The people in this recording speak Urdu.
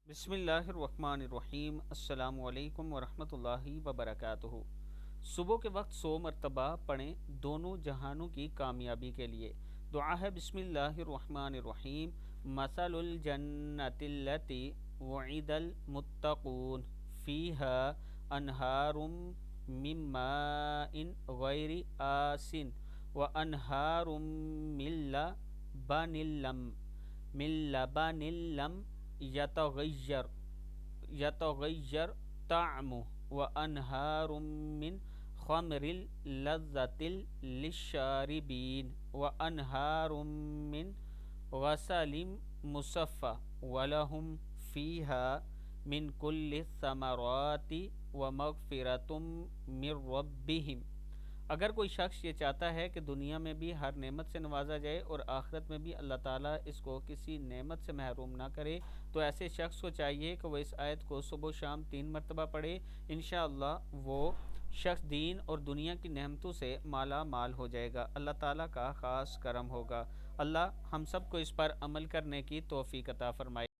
بسم اللہ الرحمن الرحیم۔ السلام علیکم ورحمۃ اللہ وبرکاتہ۔ صبح کے وقت 100 مرتبہ پڑھیں دونوں جہانوں کی کامیابی کے لیے۔ دعا ہے بسم اللہ الرحمن الرحیم۔ مثل الجنۃ التی وعد المتقون فیہا انہار من ماء غیر آسن وانہار من لبن لم يتغير طعمه وأنهار من خمر لذة للشاربين وأنهار من غسل مصفى ولهم فيها من كل الثمرات ومغفرة من ربهم۔ اگر کوئی شخص یہ چاہتا ہے کہ دنیا میں بھی ہر نعمت سے نوازا جائے اور آخرت میں بھی اللہ تعالیٰ اس کو کسی نعمت سے محروم نہ کرے، تو ایسے شخص کو چاہیے کہ وہ اس آیت کو صبح و شام 3 مرتبہ پڑھے۔ انشاءاللہ وہ شخص دین اور دنیا کی نعمتوں سے مالا مال ہو جائے گا، اللہ تعالیٰ کا خاص کرم ہوگا۔ اللہ ہم سب کو اس پر عمل کرنے کی توفیق عطا فرمائے۔